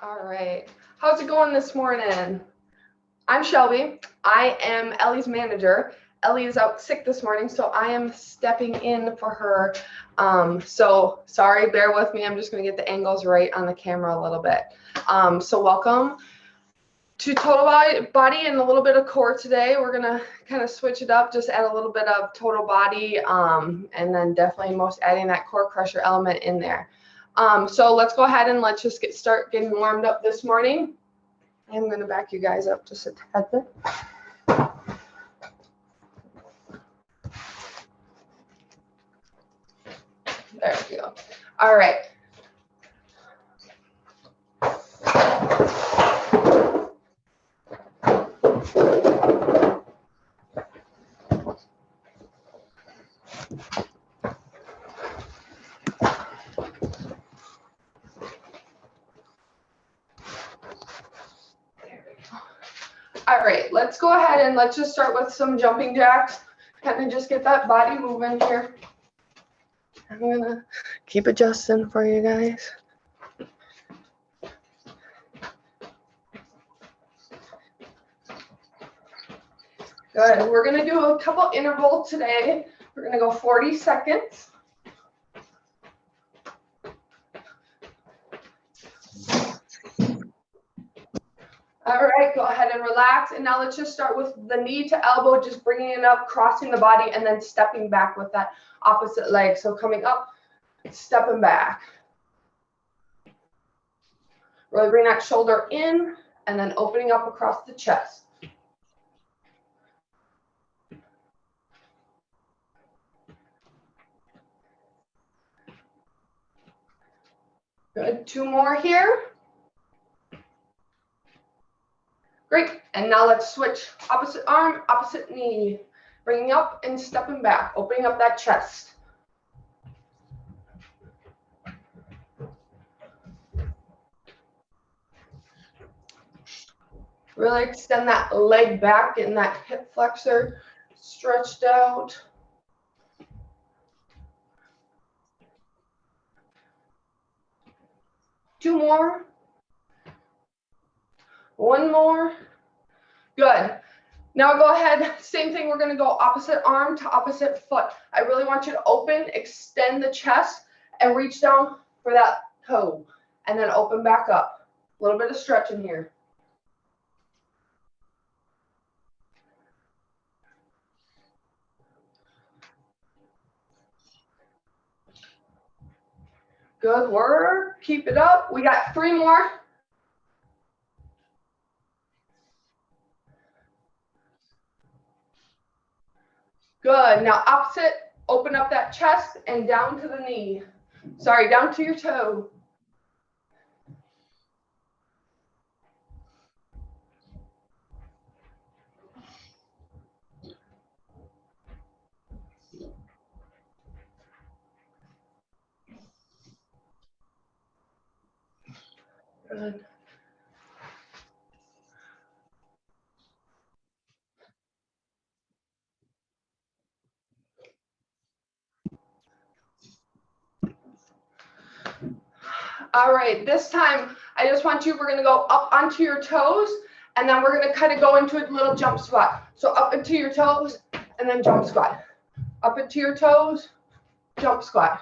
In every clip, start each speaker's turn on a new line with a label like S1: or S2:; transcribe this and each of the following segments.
S1: All right. How's it going this morning? I'm Shelby. I am Ellie's manager. Ellie is out sick this morning, so I am stepping in for her. So sorry, bear with me. I'm just going to get the angles right on the camera a little bit. So welcome to total body and a little bit of core today. We're going to kind of switch it up, just add a little bit of total body, and then definitely most adding that core crusher element in there. So let's go ahead and let's just start getting warmed up this morning. I'm going to back you guys up just a tad bit. There we go. All right. All right, let's go ahead and let's just start with some jumping jacks. Kind of just get that body moving here. I'm gonna keep adjusting for you guys. Good, we're gonna do a couple intervals today. We're gonna go 40 seconds. All right, go ahead and relax. And now let's just start with the knee to elbow, just bringing it up, crossing the body, and then stepping back with that opposite leg. So coming up, stepping back. Really bring that shoulder in, and then opening up across the chest. Good, 2 more here. Great, and now let's switch opposite arm, opposite knee. Bringing up and stepping back, opening up that chest. Really extend that leg back, getting that hip flexor stretched out. Two more. One more. Good. Now go ahead, same thing, we're gonna go opposite arm to opposite foot. I really want you to open, extend the chest, and reach down for that toe. And then open back up. A little bit of stretching here. Good work, keep it up. We got 3 more. Good, now opposite, open up that chest and down to the knee. Sorry, down to your toe. Good. All right, this time I just want you, we're gonna go up onto your toes, and then we're gonna kind of go into a little jump squat. So up into your toes, and then jump squat. Up into your toes, jump squat.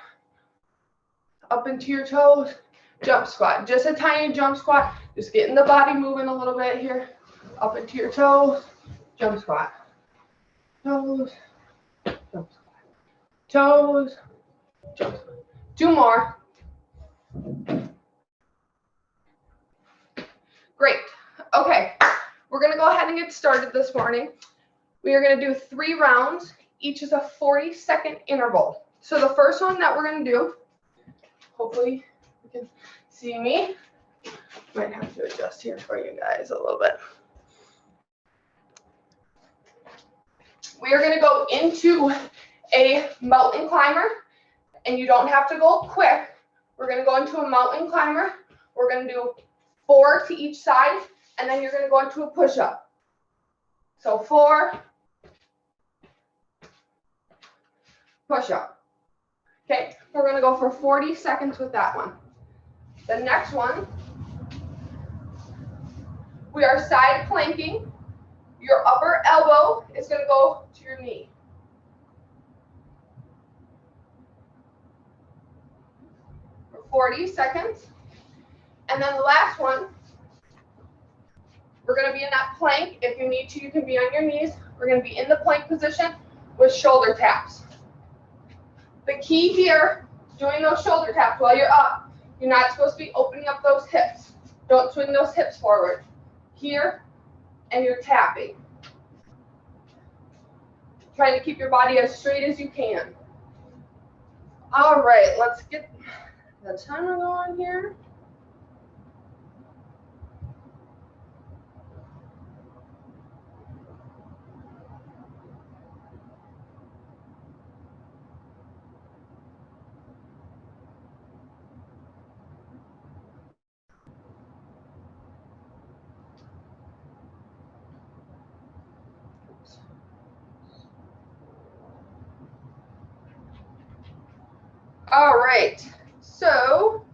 S1: Up into your toes, jump squat. Just a tiny jump squat, just getting the body moving a little bit here. Up into your toes, jump squat. Toes, jump squat. Toes, jump squat. 2 more. Great. Okay, we're going to go ahead and get started this morning. We are going to do 3 rounds. Each is a 40-second interval. So the first one that we're going to do, hopefully you can see me. Might have to adjust here for you guys a little bit. We are going to go into a mountain climber, and you don't have to go quick. We're going to go into a mountain climber. We're going to do 4 to each side, and then you're going to go into a push-up. So 4, push-up. Okay, we're going to go for 40 seconds with that one. The next one We are side planking. Your upper elbow is going to go to your knee. For 40 seconds. And then the last one, we're going to be in that plank. If you need to, you can be on your knees. We're going to be in the plank position with shoulder taps. The key here, doing those shoulder taps while you're up, you're not supposed to be opening up those hips. Don't swing those hips forward. Here, and you're tapping. Trying to keep your body as straight as you can. All right, let's get the timer going here. All right, so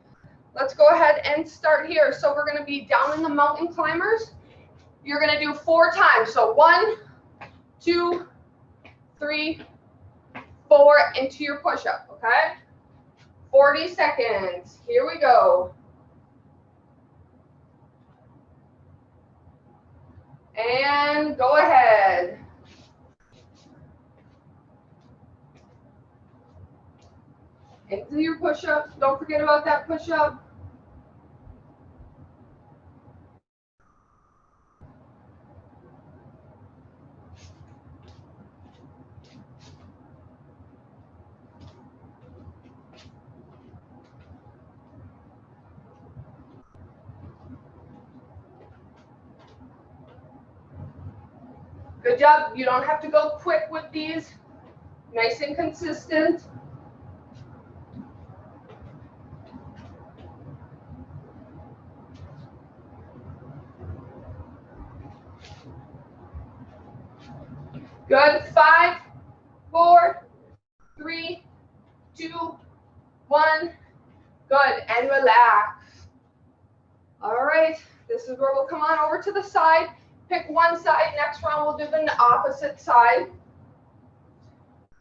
S1: let's go ahead and start here. So we're going to be down in the mountain climbers. You're going to do 4 times. So 1, 2, 3, 4 into your push-up, okay? 40 seconds. Here we go. And go ahead. Into your push-ups. Don't forget about that push-up. Good job. You don't have to go quick with these. Nice and consistent. Good. 5, 4, 3, 2, 1. Good. And relax. All right. This is where we'll come on over to the side. Pick one side. Next round, we'll do the opposite side.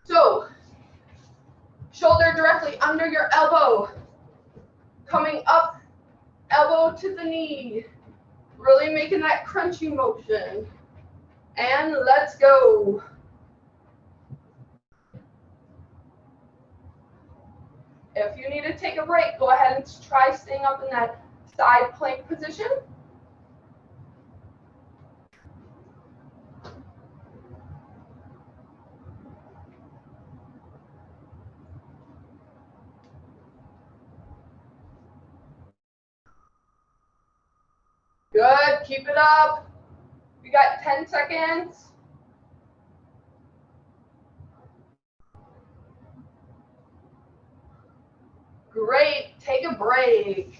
S1: So, shoulder directly under your elbow. Coming up, elbow to the knee. Really making that crunchy motion. And let's go. If you need to take a break, go ahead and try staying up in that side plank position. Good, keep it up. We got 10 seconds. Great, take a break.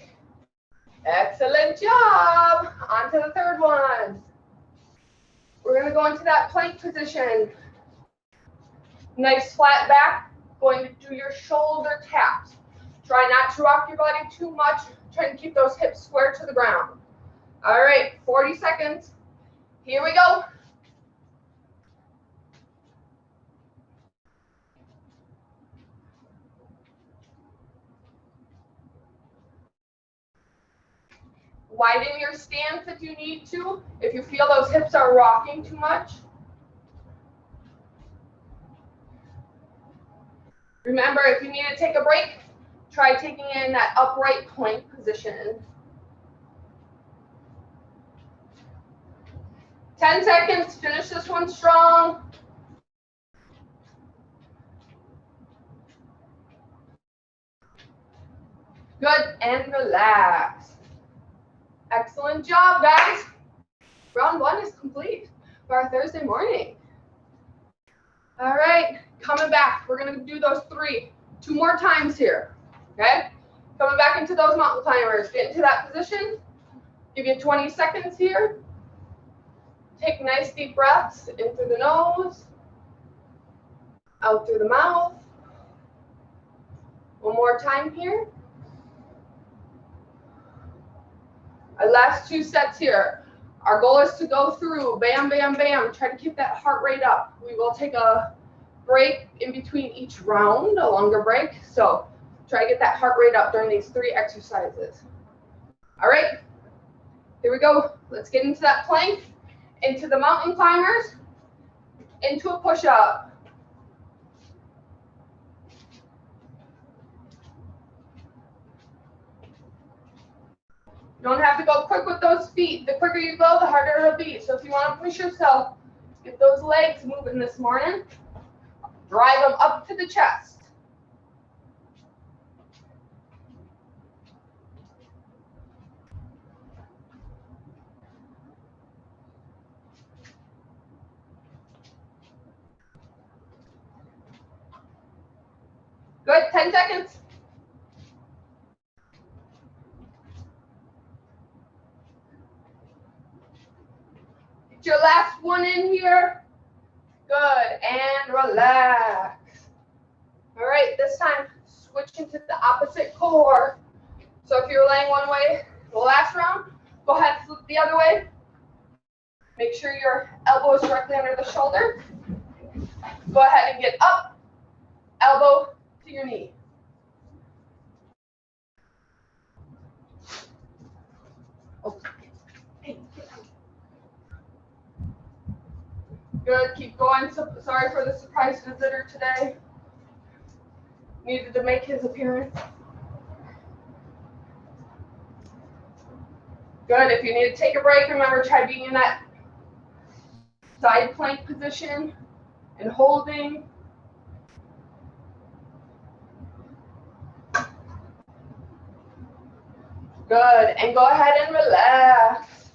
S1: Excellent job. On to the third one. We're gonna go into that plank position. Nice flat back, going to do your shoulder taps. Try not to rock your body too much. Try to keep those hips square to the ground. All right, 40 seconds. Here we go. Widen your stance if you need to, if you feel those hips are rocking too much. Remember, if you need to take a break, try taking in that upright plank position. 10 seconds, finish this one strong. Good, and relax. Excellent job, guys. Round 1 is complete for our Thursday morning. All right, coming back. We're gonna do those 2 more times here, okay? Coming back into those mountain climbers. Get into that position. Give you 20 seconds here. Take nice deep breaths in through the nose, out through the mouth. One more time here. Our last 2 sets here. Our goal is to go through bam, bam, bam. Try to keep that heart rate up. We will take a break in between each round, a longer break. So try to get that heart rate up during these 3 exercises. All right, here we go. Let's get into that plank, into the mountain climbers, into a push-up. You don't have to go quick with those feet. The quicker you go, the harder it'll be. So if you want to push yourself, get those legs moving this morning. Drive them up to the chest. Good, 10 seconds. Get your last one in here. Good, and relax. All right, this time, switching to the opposite core. So if you're laying one way the last round, go ahead, flip the other way. Make sure your elbow is directly under the shoulder. Go ahead and get up, elbow to your knee. Good, keep going. So, sorry for the surprise visitor today. Needed to make his appearance. Good, if you need to take a break, remember, try being in that side plank position and holding. Good, and go ahead and relax.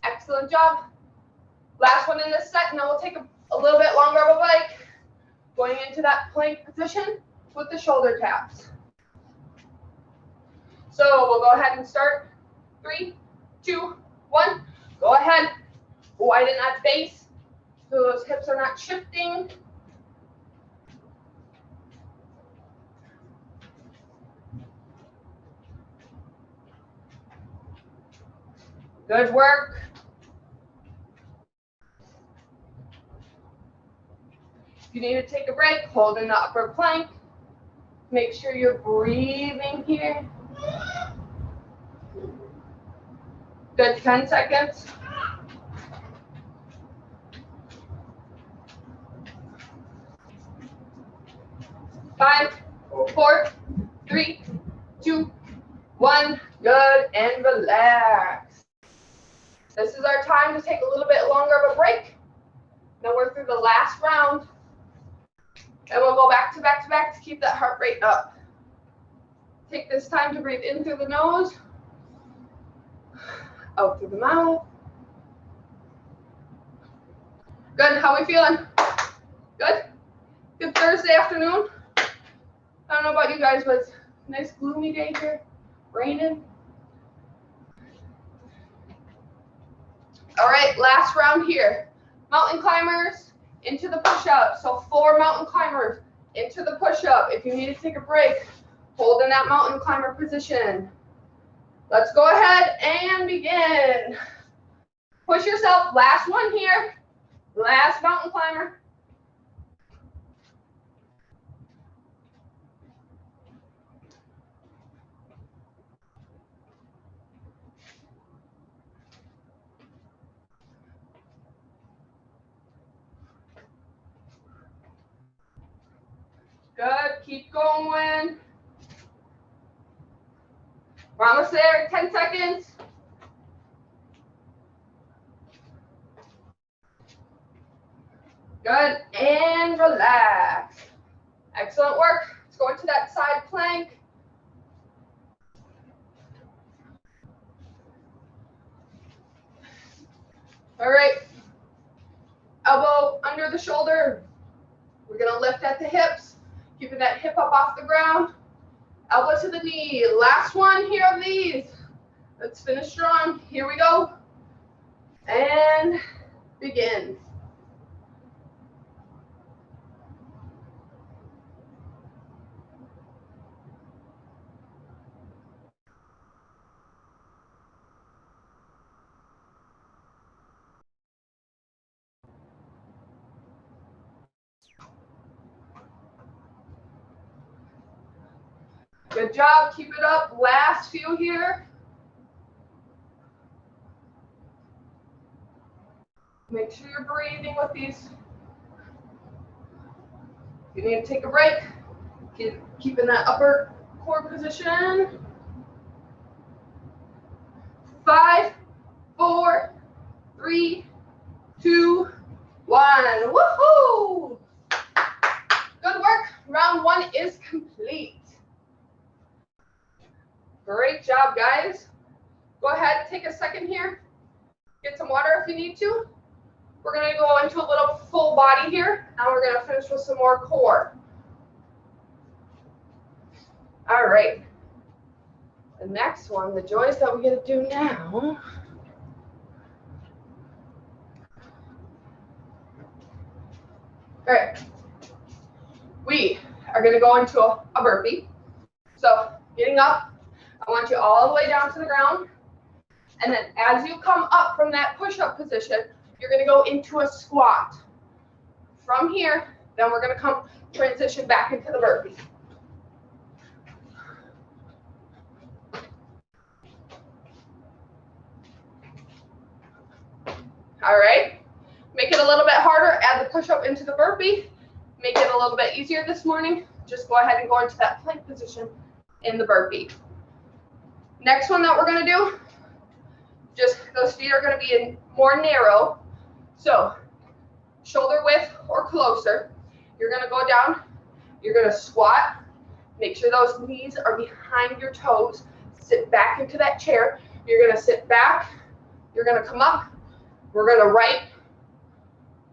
S1: Excellent job. Last one in this set, and then we'll take a little bit longer of a break. Going into that plank position with the shoulder taps. So we'll go ahead and start. 3, 2, 1. Go ahead. Widen that base so those hips are not shifting. Good work. If you need to take a break, hold in the upper plank. Make sure you're breathing here. Good, 10 seconds. Five, 4, 3, 2, 1. Good, and relax. This is our time to take a little bit longer of a break. Then we're through the last round. And we'll go back to back to back to keep that heart rate up. Take this time to breathe in through the nose, out through the mouth. Good, how are we feeling? Good? Good Thursday afternoon? I don't know about you guys, but it's a nice gloomy day here, raining. All right, last round here. Mountain climbers into the push-up. So 4 mountain climbers into the push-up. If you need to take a break, hold in that mountain climber position. Let's go ahead and begin. Push yourself. Last one here. Last mountain climber. Good, keep going. We're almost there, 10 seconds. Good, and relax. Excellent work. Let's go into that side plank. All right, elbow under the shoulder. We're gonna lift at the hips, keeping that hip up off the ground. Elbow to the knee. Last one here of these. Let's finish strong. Here we go. And begin. Good job. Keep it up. Last few here. Make sure you're breathing with these. If you need to take a break, keep in that upper core position. 5, 4, 3, 2, 1. Woohoo! Good work. Round 1 is complete. Great job, guys. Go ahead, take a second here. Get some water if you need to. We're going to go into a little full body here, and we're going to finish with some more core. All right. The next one, the joys that we're going to do now. All right. We are going to go into a burpee. So getting up, I want you all the way down to the ground. And then as you come up from that push-up position, you're going to go into a squat. From here, then we're going to transition back into the burpee. All right. Make it a little bit harder. Add the push-up into the burpee. Make it a little bit easier this morning. Just go ahead and go into that plank position in the burpee. Next one that we're going to do, just those feet are going to be more narrow. So shoulder width or closer. You're going to go down. You're going to squat. Make sure those knees are behind your toes. Sit back into that chair. You're going to sit back. You're going to come up. We're going to right,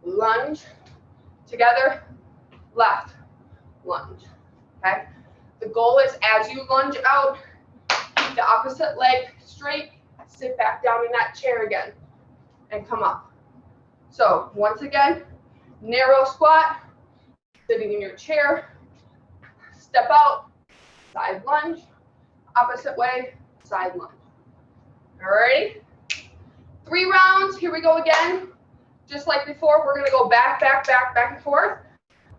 S1: lunge, together, left, lunge. Okay? The goal is as you lunge out, keep the opposite leg straight, sit back down in that chair again, and come up. So once again, narrow squat, sitting in your chair, step out, side lunge, opposite way, side lunge. All right? 3 rounds, here we go again. Just like before, we're gonna go back, back, back, back and forth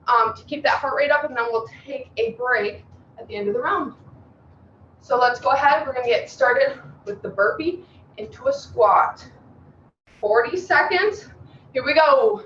S1: to keep that heart rate up, and then we'll take a break at the end of the round. So let's go ahead, we're gonna get started with the burpee into a squat. 40 seconds, here we go.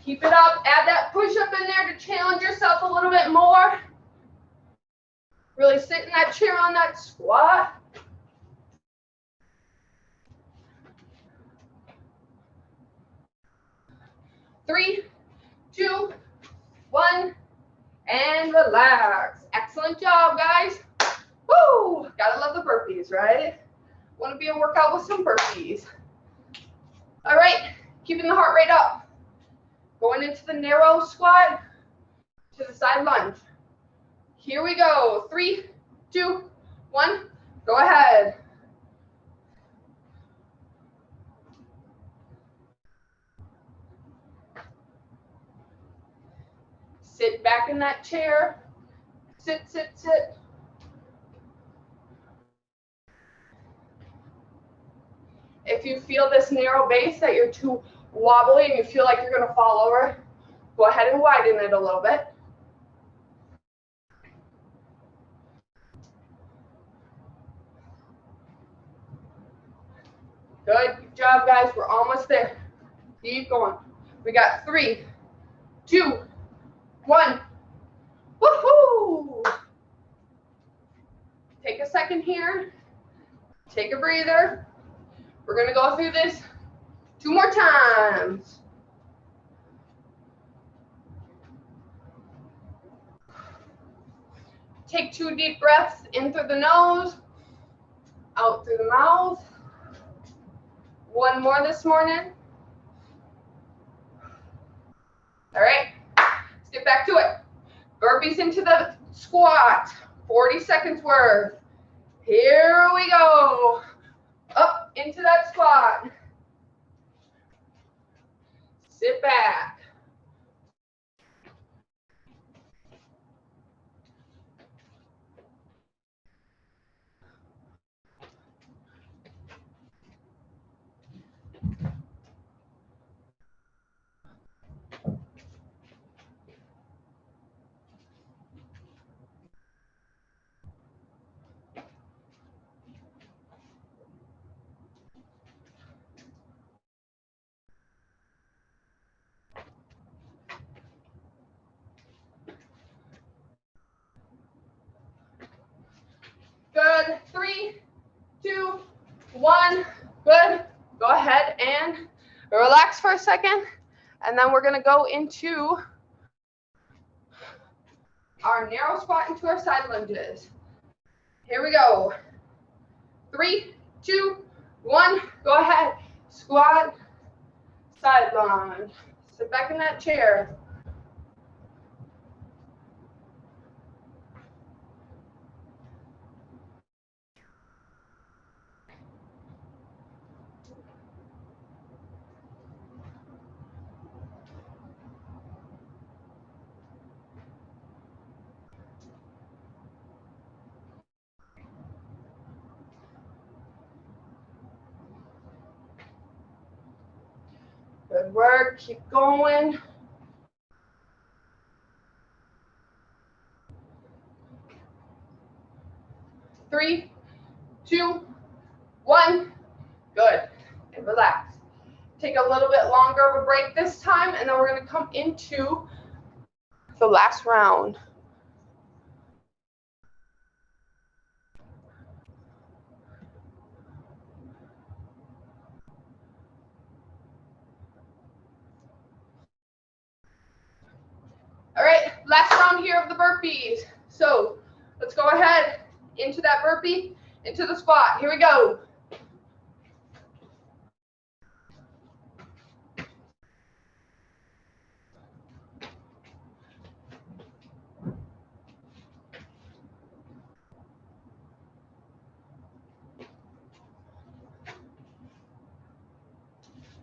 S1: Keep it up, add that push-up in there to challenge yourself a little bit more. Really sit in that chair on that squat. Three, 2, 1, and relax. Excellent job, guys. Woo! Gotta love the burpees, right? Want to be a workout with some burpees. All right, keeping the heart rate up. Going into the narrow squat to the side lunge. Here we go. 3, 2, 1. Go ahead. Sit back in that chair. Sit, sit, sit. If you feel this narrow base that you're too wobbly and you feel like you're going to fall over, go ahead and widen it a little bit. Good job, guys. We're almost there. Keep going. We got 3, 2, 1. Woohoo! Take a second here. Take a breather. We're going to go through this 2 more times. Take 2 deep breaths in through the nose, out through the mouth. 1 more this morning. All right, let's get back to it. Burpees into the squat, 40 seconds worth. Here we go. Up into that squat. sit back. Good. 3, 2, 1. Good. Go ahead and relax for a second. And then we're going to go into our narrow squat into our side lunges. Here we go. 3, 2, 1. Go ahead. Squat, side lunge. Sit back in that chair. Good work. Keep going. Three, 2, 1. Good. And relax. Take a little bit longer of a break this time, and then we're going to come into the last round. All right, last round here of the burpees. So let's go ahead into that burpee, into the squat. Here we go.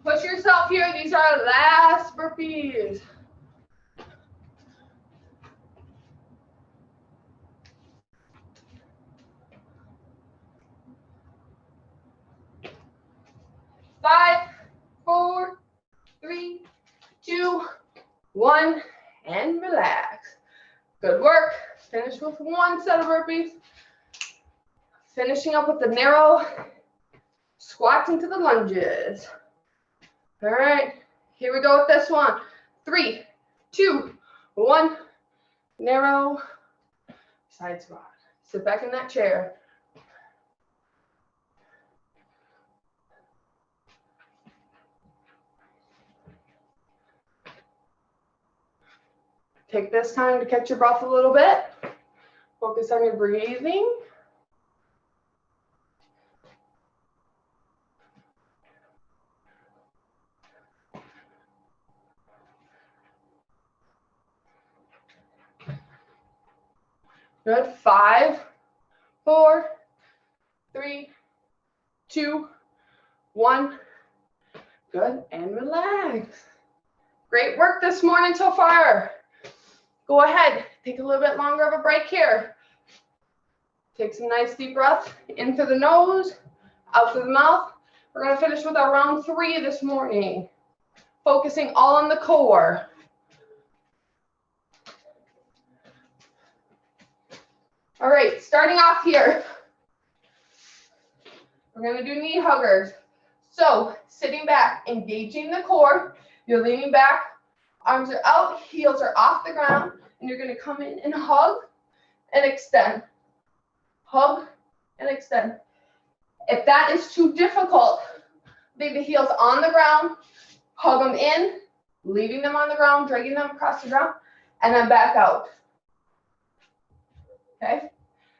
S1: Push yourself here. These are our last burpees. Five, 4, 3, 2, 1, and relax. Good work. Finish with one set of burpees. Finishing up with the narrow squats into the lunges. All right, here we go with this one. 3, 2, 1, narrow side squat. Sit back in that chair. Take this time to catch your breath a little bit. Focus on your breathing. Good. 5, 4, 3, 2, 1. Good. And relax. Great work this morning so far. Go ahead. Take a little bit longer of a break here. Take some nice deep breaths in through the nose, out through the mouth. We're going to finish with our round 3 this morning. Focusing all on the core. All right, starting off here. We're going to do knee huggers. So, sitting back, engaging the core. You're leaning back, arms are out, heels are off the ground, and you're going to come in and hug and extend. Hug and extend. If that is too difficult, leave the heels on the ground, hug them in, leaving them on the ground, dragging them across the ground, and then back out. Okay?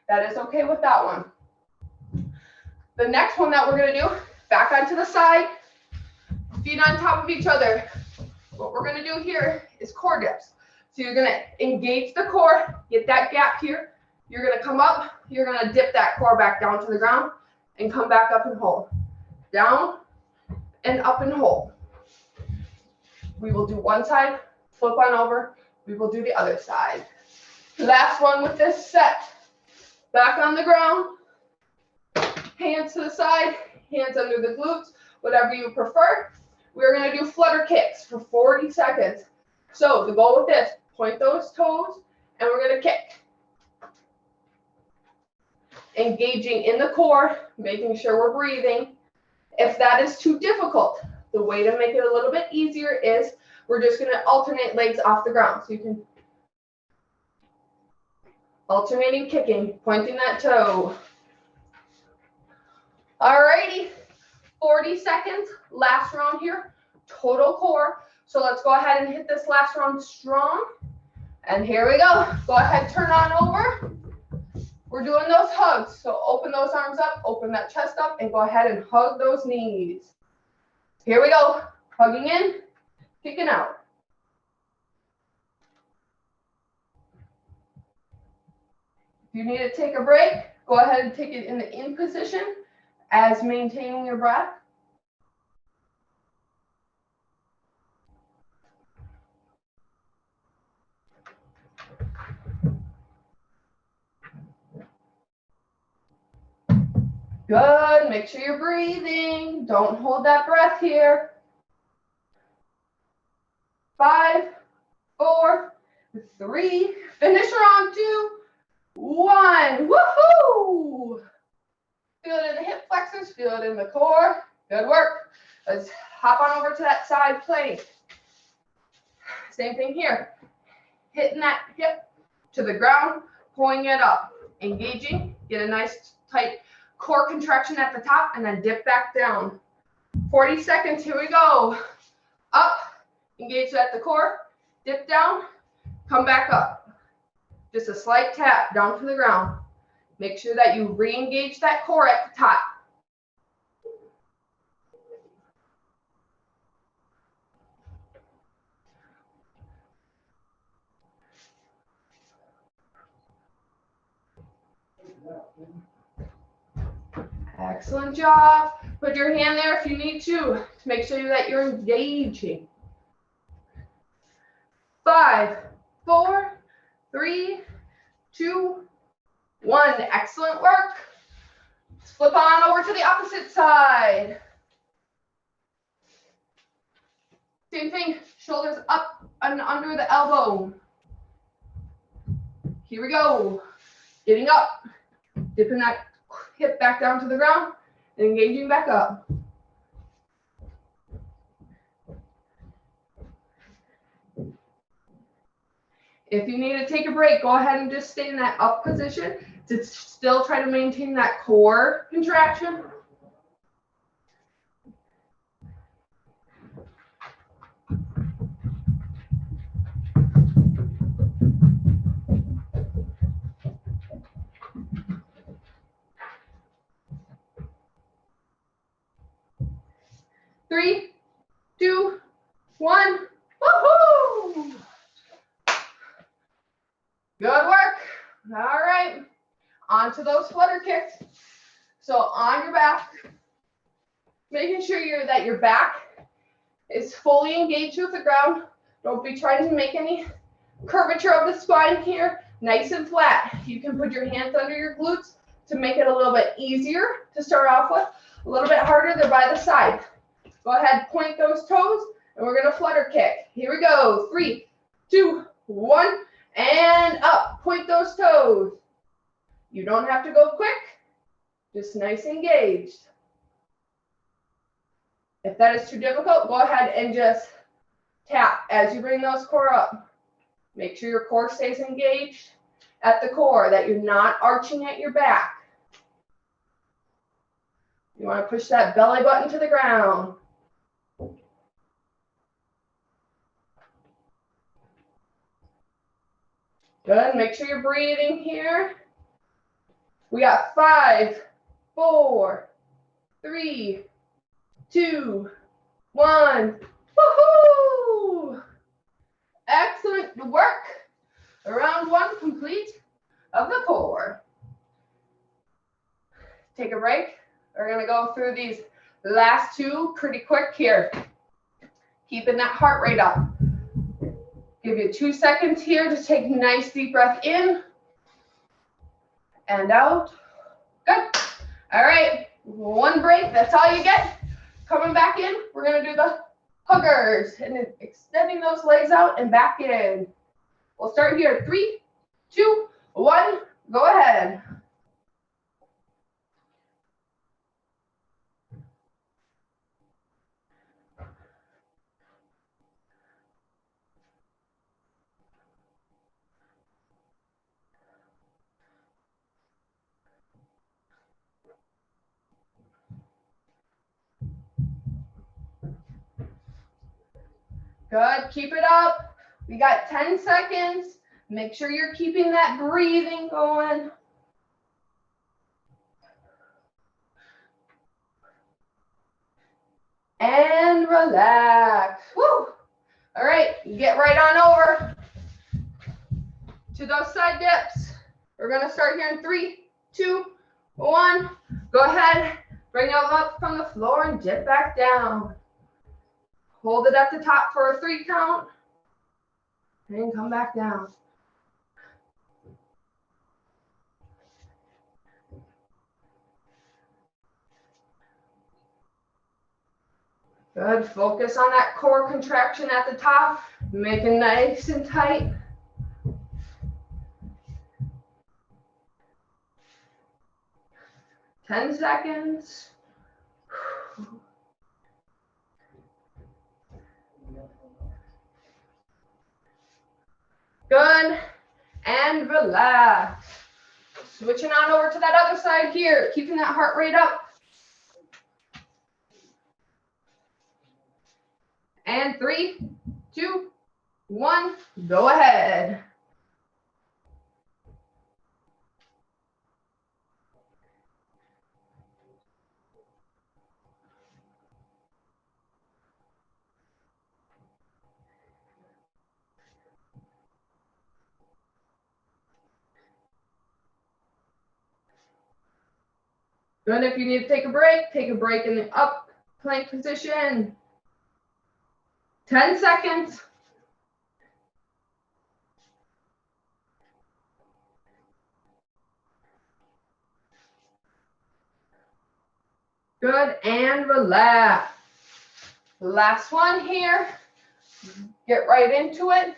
S1: That is okay with that one. The next one that we're going to do, back onto the side, feet on top of each other. What we're going to do here is core dips. So you're going to engage the core, get that gap here. You're going to come up, you're going to dip that core back down to the ground and come back up and hold. Down and up and hold. We will do one side, flip on over. We will do the other side. Last one with this set. Back on the ground. Hands to the side, hands under the glutes, whatever you prefer. We're going to do flutter kicks for 40 seconds. So the goal with this, point those toes, and we're going to kick. Engaging in the core, making sure we're breathing. If that is too difficult, the way to make it a little bit easier is we're just going to alternate legs off the ground. So you can alternating kicking, pointing that toe. Alrighty, 40 seconds, last round here, total core. So let's go ahead and hit this last round strong. And here we go. Go ahead, turn on over. We're doing those hugs. So open those arms up, open that chest up, and go ahead and hug those knees. Here we go. Hugging in, kicking out. If you need to take a break, go ahead and take it in the in position as maintaining your breath. Good. Make sure you're breathing. Don't hold that breath here. 5, 4, 3. Finish round 2. 1. Woohoo! Feel it in the hip flexors. Feel it in the core. Good work. Let's hop on over to that side plank. Same thing here. Hitting that hip to the ground, pulling it up, engaging. Get a nice tight core contraction at the top, and then dip back down. 40 seconds. Here we go. Up. Engage at the core. Dip down. Come back up. Just a slight tap down to the ground. Make sure that you re-engage that core at the top. Excellent job. Put your hand there if you need to make sure that you're engaging. 5, 4, 3, 2, 1. Excellent work. Let's flip on over to the opposite side. Same thing, shoulders up and under the elbow. Here we go. Getting up, dipping that hip back down to the ground, and engaging back up. If you need to take a break, go ahead and just stay in that up position to still try to maintain that core contraction. Three, 2, 1. Woohoo! Good work. All right. On to those flutter kicks. So on your back, making sure that your back is fully engaged with the ground. Don't be trying to make any curvature of the spine here. Nice and flat. You can put your hands under your glutes to make it a little bit easier to start off with. A little bit harder, they're by the side. Go ahead, point those toes, and we're going to flutter kick. Here we go. 3, 2, 1, and up. Point those toes. You don't have to go quick, just nice and engaged. If that is too difficult, go ahead and just tap as you bring those core up. Make sure your core stays engaged at the core, that you're not arching at your back. You want to push that belly button to the ground. Good. Make sure you're breathing here. We got 5, 4, 3, 2, 1. Woohoo! Excellent work. Round 1 complete of the core. Take a break. We're going to go through these last 2 pretty quick here. Keeping that heart rate up. Give you 2 seconds here to take a nice deep breath in and out. Good. All right, one break, that's all you get. Coming back in, we're gonna do the huggers and then extending those legs out and back in. We'll start here, 3, 2, 1, go ahead. Good, keep it up. We got 10 seconds. Make sure you're keeping that breathing going. And relax. Woo! All right, get right on over to those side dips. We're gonna start here in 3, 2, 1. Go ahead, bring them up from the floor and dip back down. Hold it at the top for a 3 count. And come back down. Good, focus on that core contraction at the top. Make it nice and tight. Ten seconds. Good, and relax. Switching on over to that other side here, keeping that heart rate up. And 3, 2, 1, go ahead. Good, if you need to take a break in the up plank position. 10 seconds. Good, and relax. Last one here. Get right into it.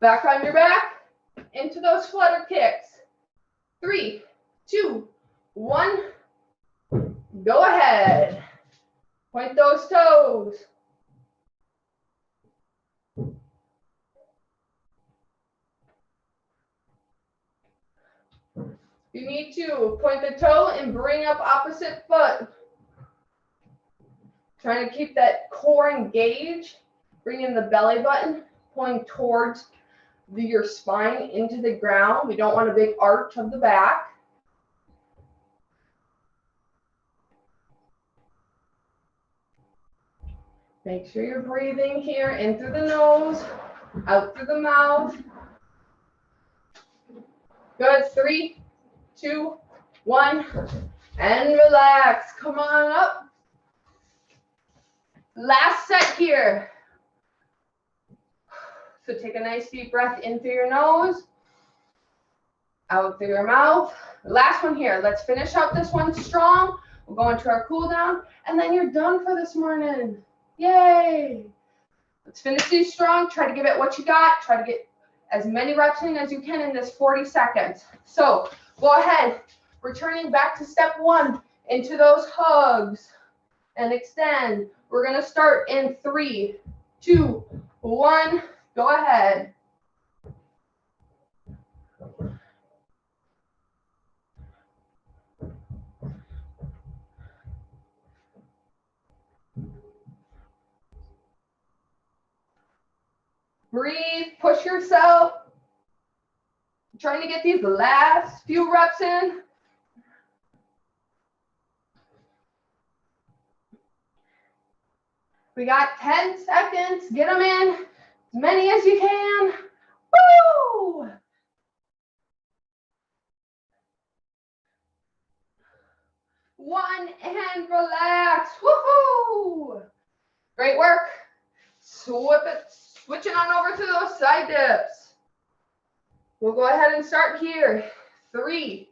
S1: Back on your back, into those flutter kicks. 3, 2, 1, go ahead. Point those toes. You need to point the toe and bring up opposite foot. Trying to keep that core engaged. Bring in the belly button, pulling towards your spine into the ground. We don't want a big arch of the back. Make sure you're breathing here in through the nose, out through the mouth. Good, 3, 2, 1, and relax. Come on up. Last set here. So take a nice deep breath in through your nose, out through your mouth. Last one here. Let's finish up this one strong. We'll go into our cool down, and then you're done for this morning. Yay! Let's finish these strong. Try to give it what you got. Try to get as many reps in as you can in this 40 seconds. So go ahead. Returning back to step 1 into those hugs and extend. We're going to start in 3, 2, 1. Go ahead. Breathe, push yourself. Trying to get these last few reps in. We got 10 seconds. Get them in, as many as you can. Woo! One, and relax. Woohoo! Great work. Switching on over to those side dips. We'll go ahead and start here. 3,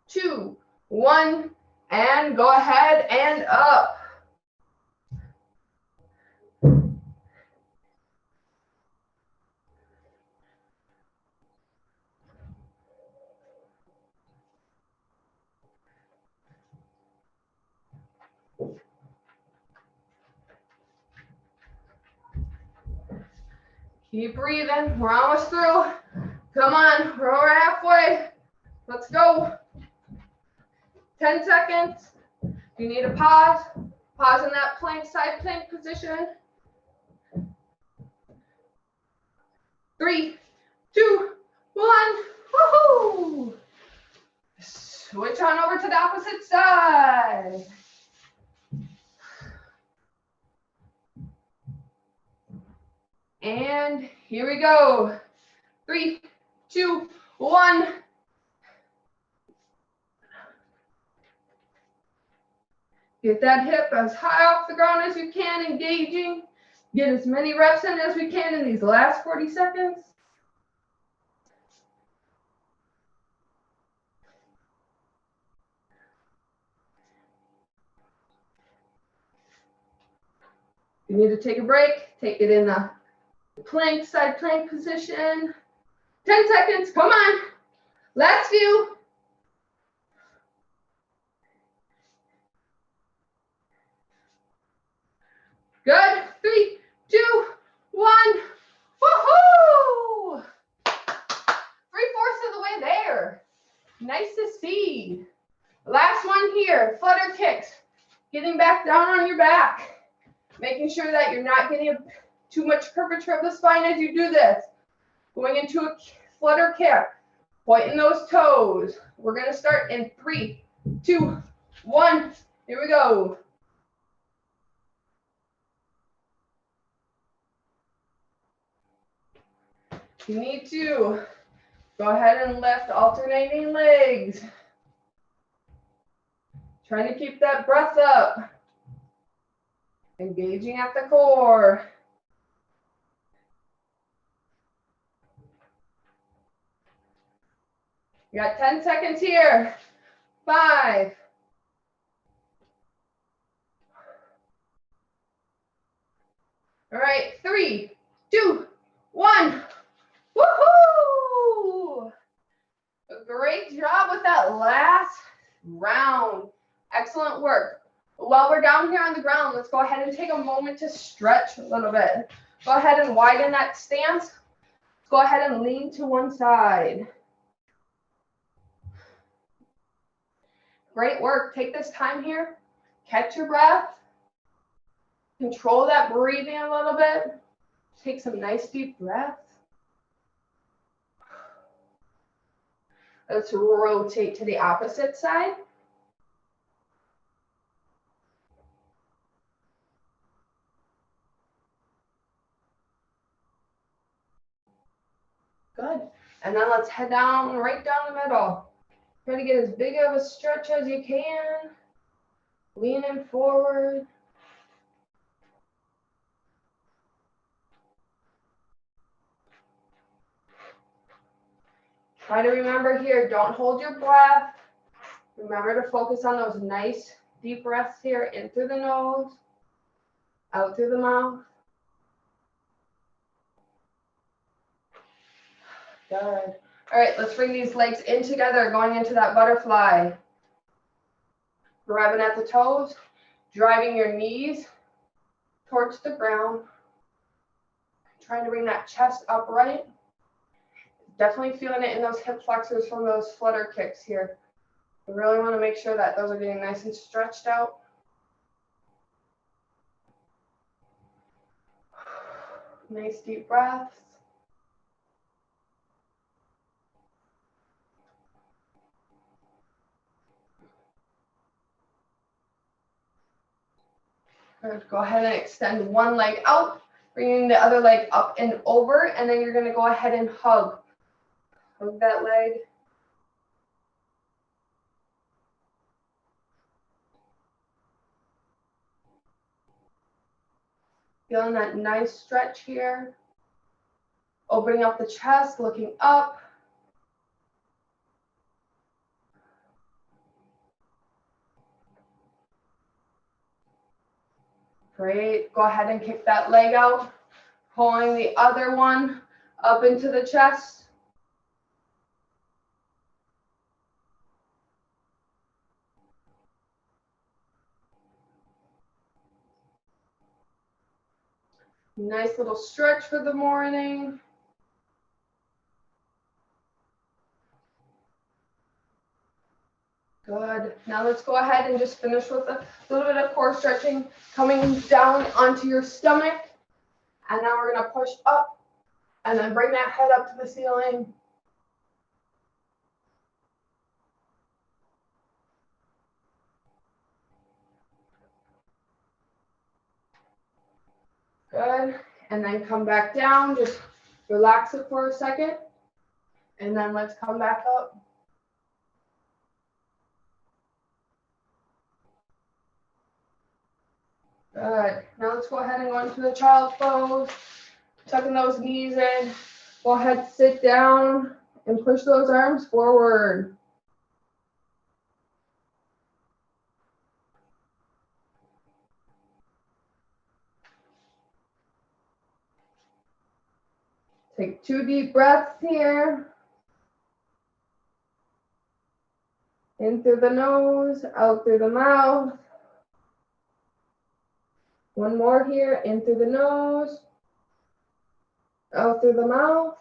S1: 2, 1, and go ahead and up. Keep breathing. We're almost through. Come on, we're over halfway. Let's go. 10 seconds. If you need a pause, pause in that plank, side plank position. 3, 2, 1. Woohoo! Switch on over to the opposite side. And here we go. 3, 2, 1. Get that hip as high off the ground as you can, engaging. Get as many reps in as we can in these last 40 seconds. If you need to take a break, take it in the plank, side plank position. 10 seconds, come on. Last few. Good. 3, 2, 1. Woohoo! 3/4 of the way there. Nice to see. Last one here, flutter kicks. Getting back down on your back. Making sure that you're not getting too much curvature of the spine as you do this. Going into a flutter kick. Pointing those toes. We're going to start in 3, 2, 1. Here we go. You need to go ahead and lift alternating legs. Trying to keep that breath up. Engaging at the core. You got 10 seconds here. 5. All right, 3, 2, 1. Woohoo! Great job with that last round. Excellent work. While we're down here on the ground, let's go ahead and take a moment to stretch a little bit. Go ahead and widen that stance. Go ahead and lean to one side. Great work. Take this time here. Catch your breath. Control that breathing a little bit. Take some nice deep breaths. Let's rotate to the opposite side. Good. And then let's head down, right down the middle. Try to get as big of a stretch as you can. Leaning forward. Try to remember here, don't hold your breath. Remember to focus on those nice deep breaths here, in through the nose, out through the mouth. Good. All right, let's bring these legs in together, going into that butterfly. Grabbing at the toes, driving your knees towards the ground. Trying to bring that chest upright. Definitely feeling it in those hip flexors from those flutter kicks here. We really want to make sure that those are getting nice and stretched out. Nice deep breaths. Good. Go ahead and extend one leg out, bringing the other leg up and over, and then you're going to go ahead and hug. Hug that leg. Feeling that nice stretch here. Opening up the chest, looking up. Great. Go ahead and kick that leg out. Pulling the other one up into the chest. Nice little stretch for the morning. Good. Now let's go ahead and just finish with a little bit of core stretching, coming down onto your stomach. And now we're going to push up and then bring that head up to the ceiling. Good. And then come back down. Just relax it for a second. And then let's come back up. Good. Now let's go ahead and go into the child's pose. Tucking those knees in. Go ahead, sit down and push those arms forward. Take 2 deep breaths here. In through the nose, out through the mouth. One more here, in through the nose, out through the mouth.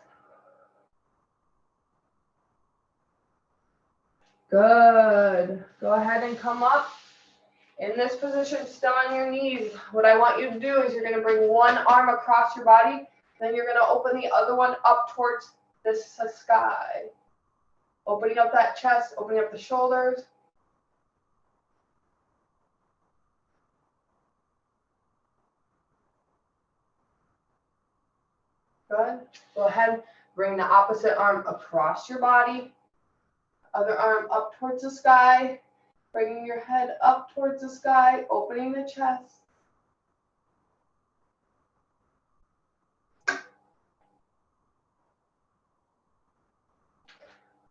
S1: Good. Go ahead and come up. In this position, still on your knees. What I want you to do is you're going to bring one arm across your body. Then you're going to open the other one up towards the sky. Opening up that chest, opening up the shoulders. Good. Go ahead, bring the opposite arm across your body. Other arm up towards the sky. Bringing your head up towards the sky, opening the chest.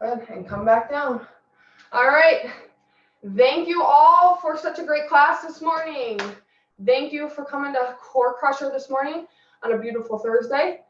S1: Good, and come back down. All right. Thank you all for such a great class this morning. Thank you for coming to Core Crusher this morning on a beautiful Thursday.